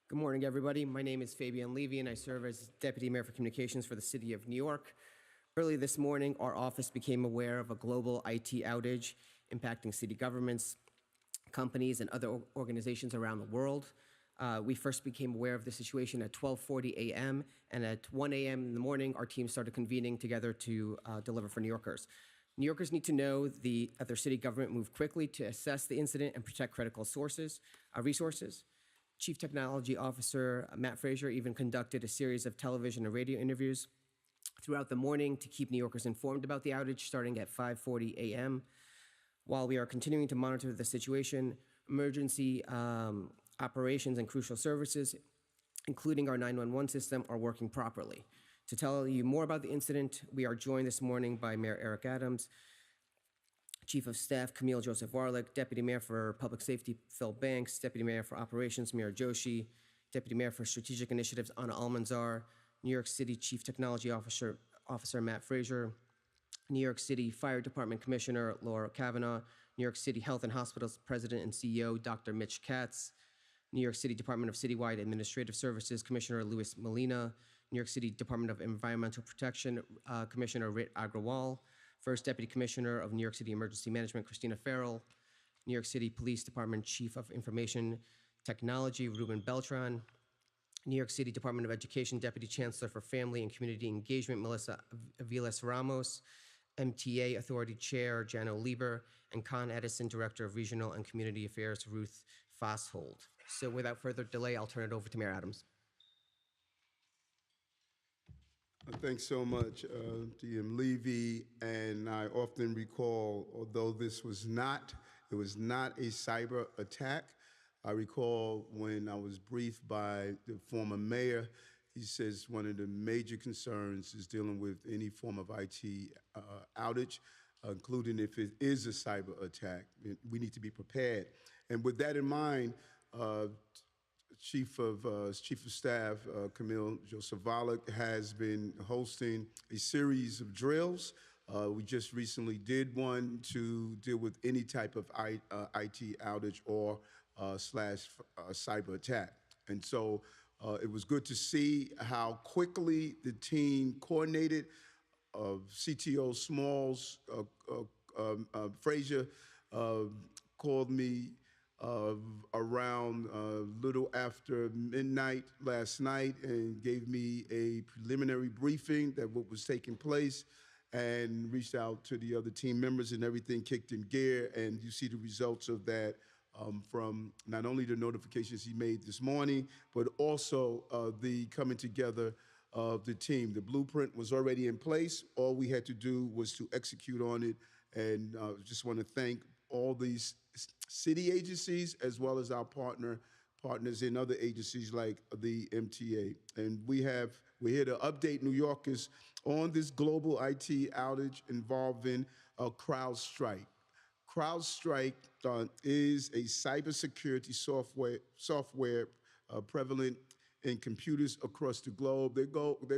Good morning, everybody. My name is Fabian Levy, and I serve as Deputy Mayor for Communications for the City of New York. Early this morning, our office became aware of a global IT outage impacting city governments, companies, and other organizations around the world. We first became aware of the situation at 12:40 a.m., and at 1 a.m. in the morning, our team started convening together to deliver for New Yorkers. New Yorkers need to know that their city government moved quickly to assess the incident and protect critical resources. Chief Technology Officer Matt Frazier even conducted a series of television and radio interviews throughout the morning to keep New Yorkers informed about the outage starting at 5:40 a.m. While we are continuing to monitor the situation, emergency operations and crucial services, including our 911 system, are working properly. To tell you more about the incident, we are joined this morning by Mayor Eric Adams, Chief of Staff Camille Joseph Warlick, Deputy Mayor for Public Safety Phil Banks, Deputy Mayor for Operations Mira Joshi, Deputy Mayor for Strategic Initiatives Anna Almanzar, New York City Chief Technology Officer Matt Frazier, New York City Fire Department Commissioner Laura Kavanaugh, New York City Health and Hospitals President and CEO Dr. Mitch Katz, New York City Department of Citywide Administrative Services Commissioner Louis Molina, New York City Department of Environmental Protection Commissioner Rit Agrawal, First Deputy Commissioner of New York City Emergency Management Christina Farrell, New York City Police Department Chief of Information Technology Ruben Beltran, New York City Department of Education Deputy Chancellor for Family and Community Engagement Melissa Aviles Ramos, MTA Authority Chair Jano Lieber, and Con Edison Director of Regional and Community Affairs Ruth Fosshold. So without further delay, I'll turn it over to Mayor Adams. Thanks so much, DM Levy. And I often recall, although it was not a cyber attack. I recall when I was briefed by the former mayor, he says one of the major concerns is dealing with any form of IT outage, including if it is a cyber attack. We need to be prepared. And with that in mind, Chief of Staff Camille Joseph Warlick has been hosting a series of drills. We just recently did one to deal with any type of IT outage or cyber attack. And so it was good to see how quickly the team coordinated. CTO Smalls, Frazier called me around little after midnight last night and gave me a preliminary briefing that what was taking place, and reached out to the other team members, and everything kicked in gear. And you see the results of that from not only the notifications he made this morning, but also the coming together of the team. The blueprint was already in place. All we had to do was to execute on it. And just want to thank all these city agencies as well as our partners in other agencies like the MTA. And we're here to update New Yorkers on this global IT outage involving CrowdStrike. CrowdStrike is a cybersecurity software prevalent in computers across the globe. Their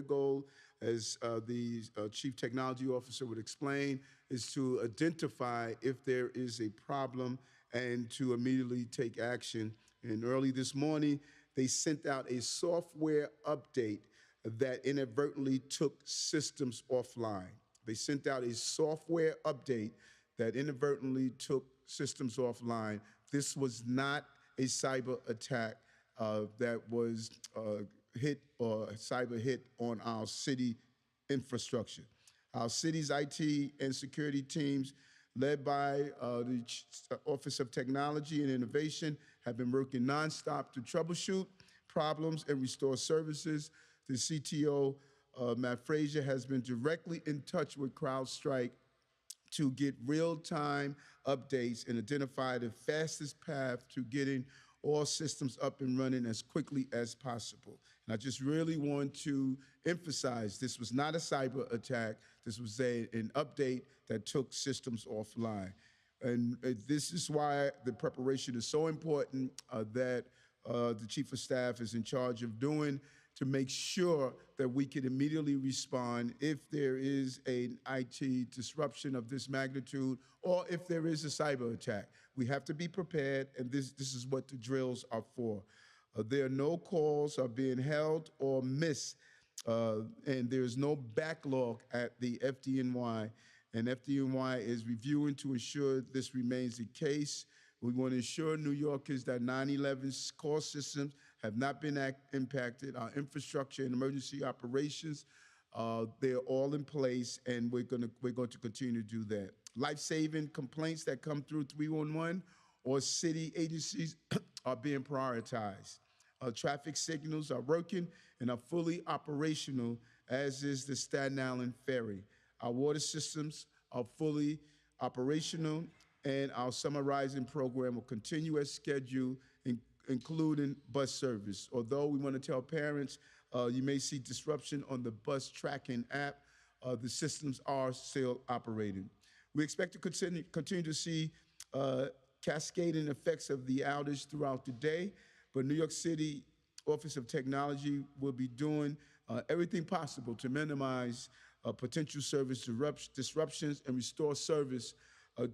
goal, as the Chief Technology Officer would explain, is to identify if there is a problem and to immediately take action. And early this morning, they sent out a software update that inadvertently took systems offline. They sent out a software update that inadvertently took systems offline. This was not a cyber attack that was hit or cyber hit on our city infrastructure. Our city's IT and security teams, led by the Office of Technology and Innovation, have been working nonstop to troubleshoot problems and restore services. The CTO, Matt Frazier, has been directly in touch with CrowdStrike to get real-time updates and identify the fastest path to getting all systems up and running as quickly as possible. And I just really want to emphasize this was not a cyber attack. This was an update that took systems offline. And this is why the preparation is so important that the Chief of Staff is in charge of doing, to make sure that we can immediately respond if there is an IT disruption of this magnitude or if there is a cyber attack. We have to be prepared, and this is what the drills are for. There are no calls are being held or missed, and there is no backlog at the FDNY. And FDNY is reviewing to ensure this remains the case. We want to ensure New Yorkers that 9/11's call systems have not been impacted. Our infrastructure and emergency operations, they're all in place, and we're going to continue to do that. Life-saving complaints that come through 311 or city agencies are being prioritized. Traffic signals are working and are fully operational, as is the Staten Island Ferry. Our water systems are fully operational, and our summarizing program will continue as scheduled, including bus service. Although we want to tell parents you may see disruption on the bus tracking app, the systems are still operating. We expect to continue to see cascading effects of the outage throughout the day, but New York City Office of Technology will be doing everything possible to minimize potential service disruptions and restore service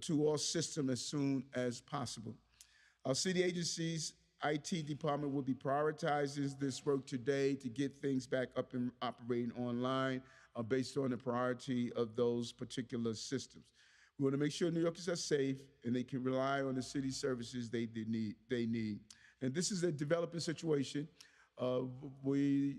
to all systems as soon as possible. Our city agency's IT department will be prioritizing this work today to get things back up and operating online based on the priority of those particular systems. We want to make sure New Yorkers are safe and they can rely on the city services they need. And this is a developing situation. We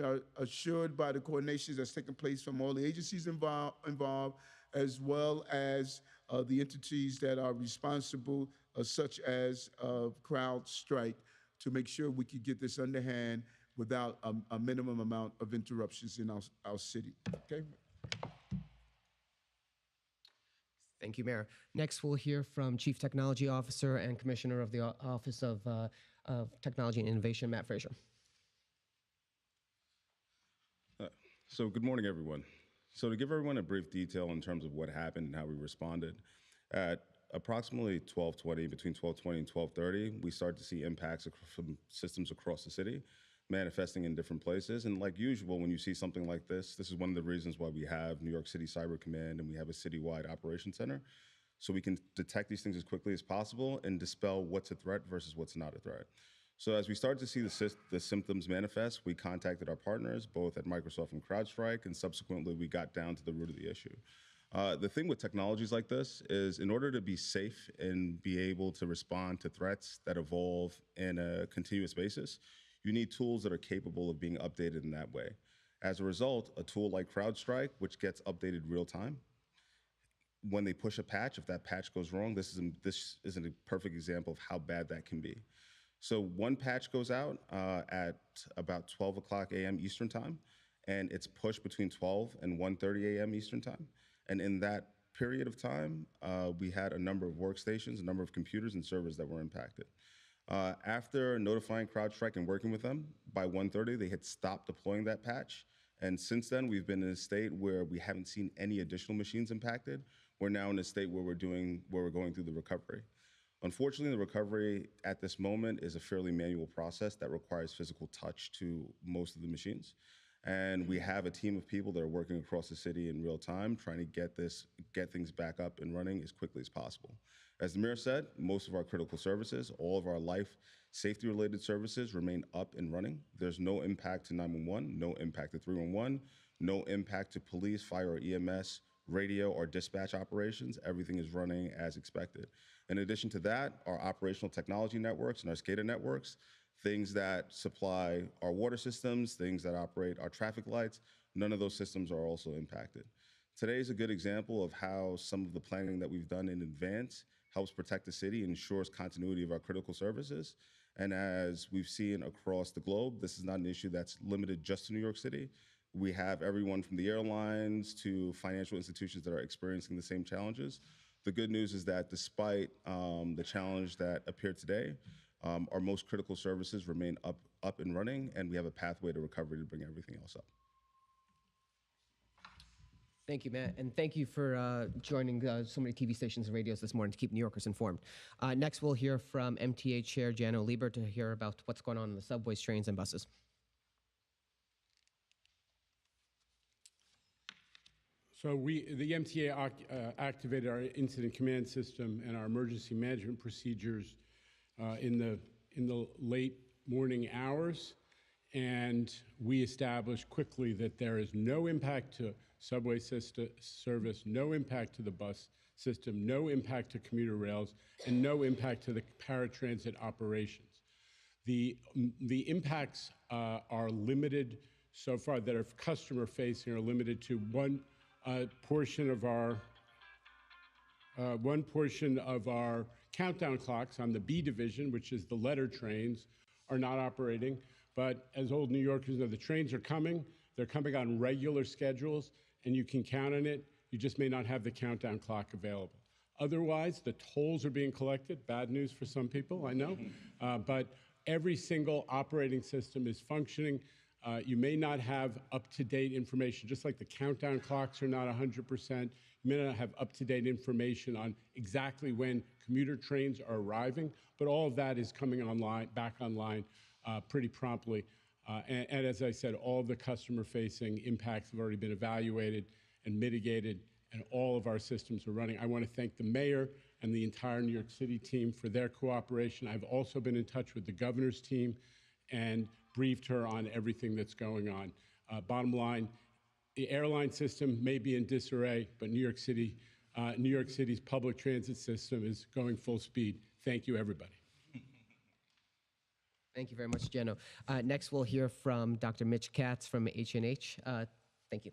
are assured by the coordination that's taking place from all the agencies involved, as well as the entities that are responsible, such as CrowdStrike, to make sure we can get this underhand without a minimum amount of interruptions in our city. Okay. Thank you, Mayor. Next, we'll hear from Chief Technology Officer and Commissioner of the Office of Technology and Innovation, Matt Frazier. So good morning, everyone. So to give everyone a brief detail in terms of what happened and how we responded, at approximately 12:20, between 12:20 and 12:30, we started to see impacts from systems across the city, manifesting in different places. And like usual, when you see something like this is one of the reasons why we have New York City Cyber Command and we have a citywide operations center, so we can detect these things as quickly as possible and dispel what's a threat versus what's not a threat. So as we started to see the symptoms manifest, we contacted our partners, both at Microsoft and CrowdStrike, and subsequently we got down to the root of the issue. The thing with technologies like this is, in order to be safe and be able to respond to threats that evolve in a continuous basis, you need tools that are capable of being updated in that way. As a result, a tool like CrowdStrike, which gets updated real time, when they push a patch, if that patch goes wrong, this is a perfect example of how bad that can be. So one patch goes out at about 12 o'clock a.m. Eastern time, and it's pushed between 12 and 1:30 a.m. Eastern time. And in that period of time, we had a number of workstations, a number of computers and servers that were impacted. After notifying CrowdStrike and working with them, by 1:30, they had stopped deploying that patch. And since then, we've been in a state where we haven't seen any additional machines impacted. We're now in a state where we're going through the recovery. Unfortunately, the recovery at this moment is a fairly manual process that requires physical touch to most of the machines. And we have a team of people that are working across the city in real time, trying to get things back up and running as quickly as possible. As the mayor said, most of our critical services, all of our life safety related services remain up and running. There's no impact to 911, no impact to 311, no impact to police, fire, or EMS, radio, or dispatch operations. Everything is running as expected. In addition to that, our operational technology networks and our SCADA networks, things that supply our water systems, things that operate our traffic lights, none of those systems are also impacted. Today is a good example of how some of the planning that we've done in advance helps protect the city and ensures continuity of our critical services. And as we've seen across the globe, this is not an issue that's limited just to New York City. We have everyone from the airlines to financial institutions that are experiencing the same challenges. The good news is that despite the challenge that appeared today, our most critical services remain up and running, and we have a pathway to recovery to bring everything else up. Thank you, Matt, and thank you for joining so many TV stations and radios this morning to keep New Yorkers informed. Next, we'll hear from MTA Chair Jano Lieber to hear about what's going on in the subways, trains, and buses. So the MTA activated our incident command system and our emergency management procedures in the late morning hours, and we established quickly that there is no impact to subway service, no impact to the bus system, no impact to commuter rails, and no impact to the paratransit operations. The impacts are limited so far that are customer facing are limited to one portion of our countdown clocks on the B division, which is the letter trains, are not operating. But as old New Yorkers know, the trains are coming. They're coming on regular schedules, and you can count on it. You just may not have the countdown clock available. Otherwise, the tolls are being collected. Bad news for some people, I know. But every single operating system is functioning. You may not have up-to-date information, just like the countdown clocks are not 100%. You may not have up-to-date information on exactly when commuter trains are arriving, but all of that is coming online, back online pretty promptly. And as I said, all of the customer-facing impacts have already been evaluated and mitigated, and all of our systems are running. I want to thank the mayor and the entire New York City team for their cooperation. I've also been in touch with the governor's team and briefed her on everything that's going on. Bottom line, the airline system may be in disarray, but New York City's public transit system is going full speed. Thank you, everybody. Thank you very much, Jenno. Next, we'll hear from Dr. Mitch Katz from H&H. Thank you.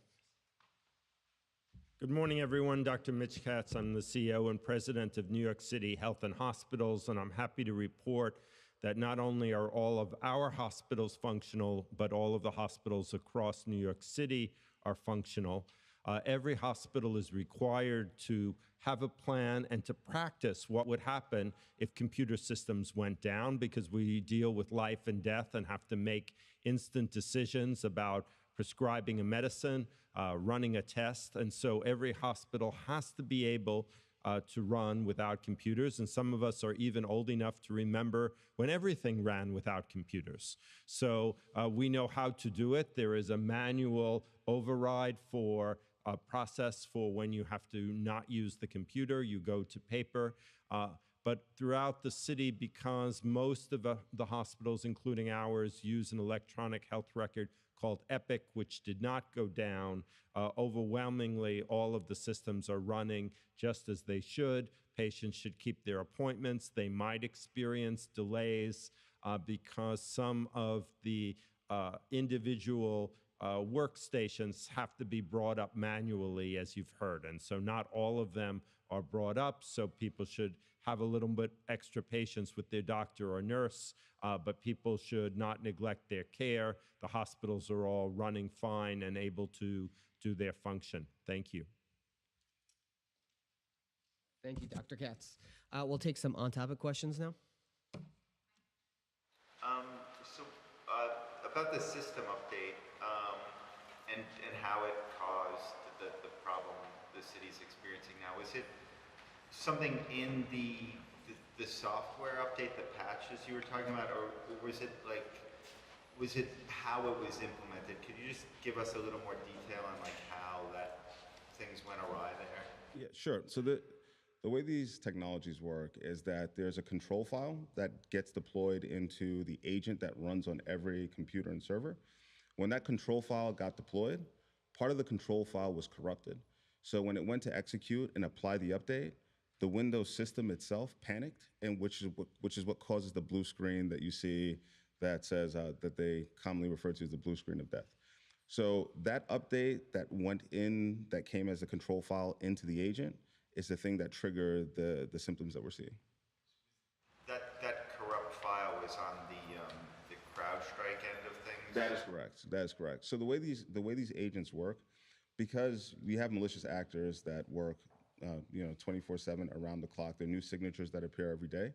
Good morning, everyone. Dr. Mitch Katz. I'm the CEO and president of New York City Health and Hospitals, and I'm happy to report that not only are all of our hospitals functional, but all of the hospitals across New York City are functional. Every hospital is required to have a plan and to practice what would happen if computer systems went down, because we deal with life and death and have to make instant decisions about prescribing a medicine, running a test. And so every hospital has to be able to run without computers. And some of us are even old enough to remember when everything ran without computers. So we know how to do it. There is a manual override for a process for when you have to not use the computer, you go to paper. But throughout the city, because most of the hospitals, including ours, use an electronic health record called Epic, which did not go down, overwhelmingly, all of the systems are running just as they should. Patients should keep their appointments. They might experience delays because some of the individual workstations have to be brought up manually, as you've heard. And so not all of them are brought up, so people should have a little bit extra patience with their doctor or nurse, but people should not neglect their care. The hospitals are all running fine and able to do their function. Thank you. Thank you, Dr. Katz. We'll take some on-topic questions now. About the system update and how it caused the problem the city's experiencing now, is it something in the software update, the patches you were talking about, or was it how it was implemented? Could you just give us a little more detail on how that things went awry there? Yeah, sure. So the way these technologies work is that there's a control file that gets deployed into the agent that runs on every computer and server. When that control file got deployed, part of the control file was corrupted. So when it went to execute and apply the update, the Windows system itself panicked, and which is what causes the blue screen that you see that says that they commonly refer to as the blue screen of death. So that update that went in, that came as a control file into the agent, is the thing that triggered the symptoms that we're seeing. That corrupt file was on the CrowdStrike end of things? That is correct. That is correct. So the way these agents work, because we have malicious actors that work 24/7 around the clock, there are new signatures that appear every day.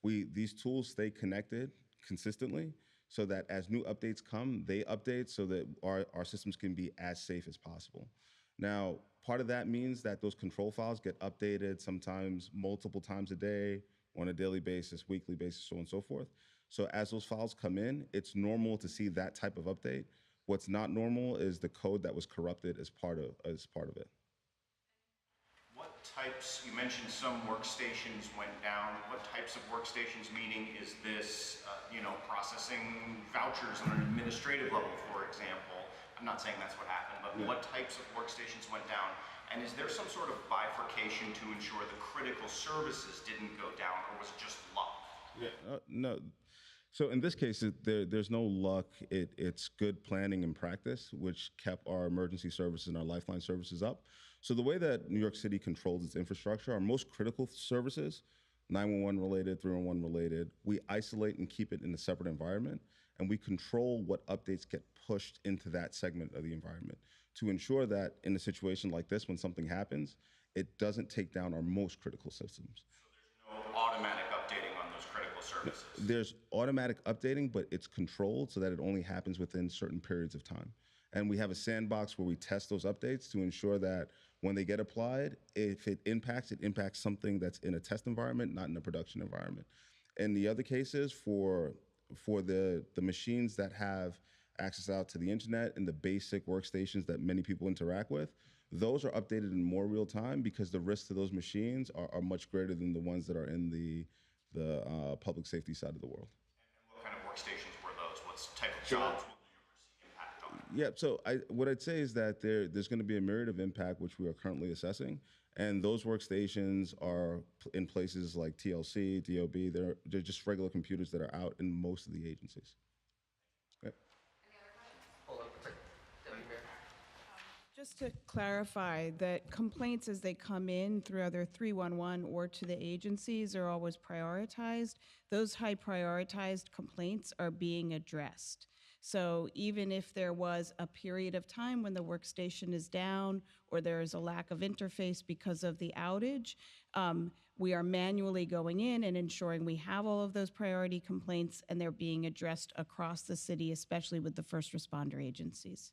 These tools stay connected consistently so that as new updates come, they update so that our systems can be as safe as possible. Now, part of that means that those control files get updated sometimes multiple times a day, on a daily basis, weekly basis, so on and so forth. So as those files come in, it's normal to see that type of update. What's not normal is the code that was corrupted as part of it. types, you mentioned some workstations went down. What types of workstations, meaning is this, processing vouchers on an administrative level, for example? I'm not saying that's what happened, but what types of workstations went down? And is there some sort of bifurcation to ensure the critical services didn't go down, or was it just luck? No. So in this case, there's no luck. It's good planning and practice, which kept our emergency services and our lifeline services up. So the way that New York City controls its infrastructure, our most critical services, 911 related, 311 related, we isolate and keep it in a separate environment, and we control what updates get pushed into that segment of the environment to ensure that in a situation like this, when something happens, it doesn't take down our most critical systems. No automatic updating on those critical services. There's automatic updating, but it's controlled so that it only happens within certain periods of time. And we have a sandbox where we test those updates to ensure that when they get applied, if it impacts something that's in a test environment, not in a production environment. In the other cases, for the machines that have access out to the internet and the basic workstations that many people interact with, those are updated in more real time because the risks to those machines are much greater than the ones that are in the public safety side of the world. And what kind of workstations were those? What type of jobs will you see impact on? Yeah, so what I'd say is that there's going to be a myriad of impact, which we are currently assessing. And those workstations are in places like TLC, DOB. They're just regular computers that are out in most of the agencies. Yep. Just to clarify that complaints as they come in through either 311 or to the agencies are always prioritized. Those high prioritized complaints are being addressed. So even if there was a period of time when the workstation is down or there is a lack of interface because of the outage, we are manually going in and ensuring we have all of those priority complaints and they're being addressed across the city, especially with the first responder agencies.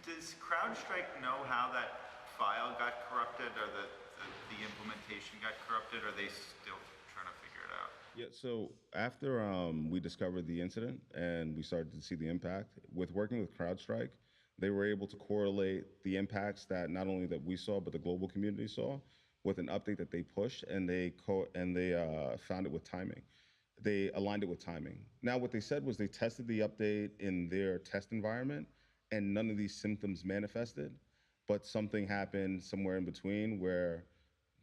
Does CrowdStrike know how that file got corrupted or the implementation got corrupted, or are they still trying to figure it out? Yeah, so after we discovered the incident and we started to see the impact, with working with CrowdStrike, they were able to correlate the impacts that not only that we saw, but the global community saw with an update that they pushed, and they found it with timing. They aligned it with timing. Now, what they said was they tested the update in their test environment, and none of these symptoms manifested, but something happened somewhere in between where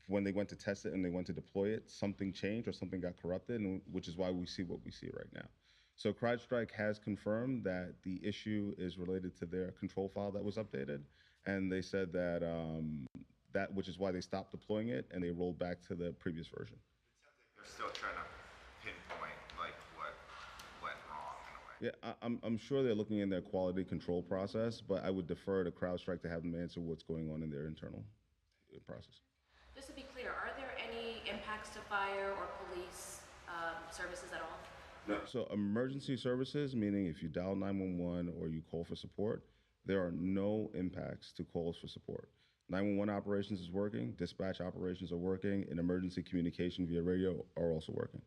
when they went to test it and they went to deploy it, something changed or something got corrupted, and which is why we see what we see right now. So CrowdStrike has confirmed that the issue is related to their control file that was updated, and they said that which is why they stopped deploying it and they rolled back to the previous version. It sounds like they're still trying to pinpoint like what went wrong in a way. Yeah, I'm sure they're looking in their quality control process, but I would defer to CrowdStrike to have them answer what's going on in their internal process. Just to be clear, are there any impacts to fire or police services at all? No. So emergency services, meaning if you dial 911 or you call for support, there are no impacts to calls for support. 911 operations is working, dispatch operations are working, and emergency communication via radio are also working.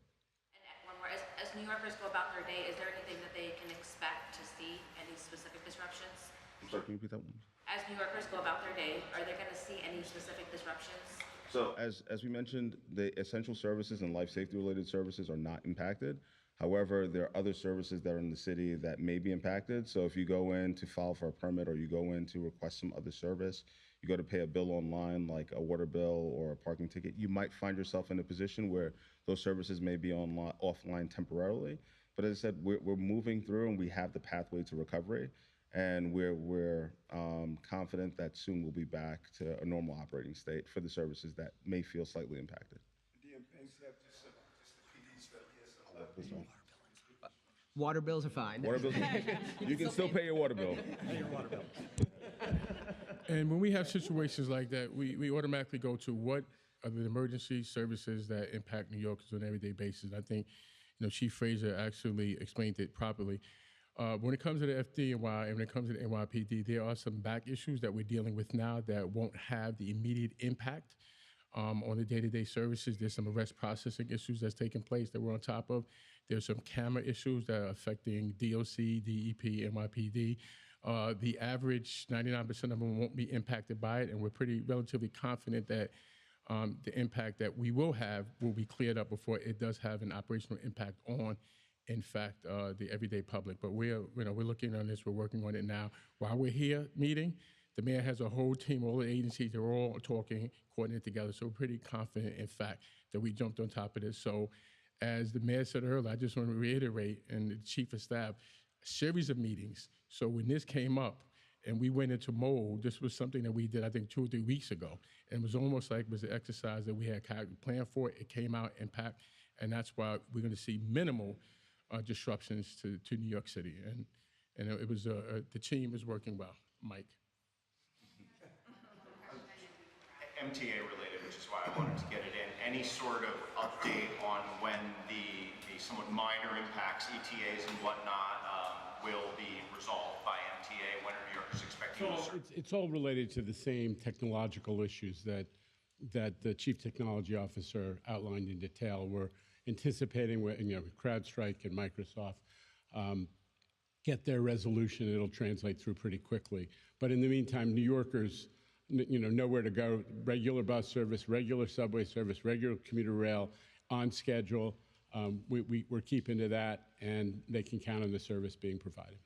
And one more, as New Yorkers go about their day, is there anything that they can expect to see, any specific disruptions? I'm sorry, can you repeat that one? As New Yorkers go about their day, are they going to see any specific disruptions? So as we mentioned, the essential services and life safety related services are not impacted. However, there are other services that are in the city that may be impacted. So if you go in to file for a permit or you go in to request some other service, you go to pay a bill online like a water bill or a parking ticket, you might find yourself in a position where those services may be offline temporarily. But as I said, we're moving through and we have the pathway to recovery. And we're confident that soon we'll be back to a normal operating state for the services that may feel slightly impacted. Water bills are fine. Water bills, you can still pay your water bill. And when we have situations like that, we automatically go to what are the emergency services that impact New Yorkers on an everyday basis. I think, Chief Fraser actually explained it properly. When it comes to the FDNY and when it comes to the NYPD, there are some back issues that we're dealing with now that won't have the immediate impact on the day-to-day services. There's some arrest processing issues that's taking place that we're on top of. There's some camera issues that are affecting DOC, DEP, NYPD. The average, 99% of them won't be impacted by it, and we're pretty relatively confident that the impact that we will have will be cleared up before it does have an operational impact on, in fact, the everyday public. But we're looking on this. We're working on it now. While we're here meeting, the mayor has a whole team, all the agencies, they're all talking, coordinating together. So we're pretty confident, in fact, that we jumped on top of this. So as the mayor said earlier, I just want to reiterate, and the chief of staff, a series of meetings. So when this came up and we went into mode, this was something that we did, I think, 2 or 3 weeks ago. And it was almost like it was an exercise that we had kind of planned for. It came out impact, and that's why we're going to see minimal disruptions to New York City. And it was the team is working well. Mike. MTA related, which is why I wanted to get it in. Any sort of update on when the somewhat minor impacts, ETAs and whatnot, will be resolved by MTA? When are New Yorkers expecting those? It's all related to the same technological issues that the Chief Technology Officer outlined in detail. We're anticipating, CrowdStrike and Microsoft get their resolution. It'll translate through pretty quickly. But in the meantime, New Yorkers, know where to go. Regular bus service, regular subway service, regular commuter rail on schedule. We're keeping to that, and they can count on the service being provided.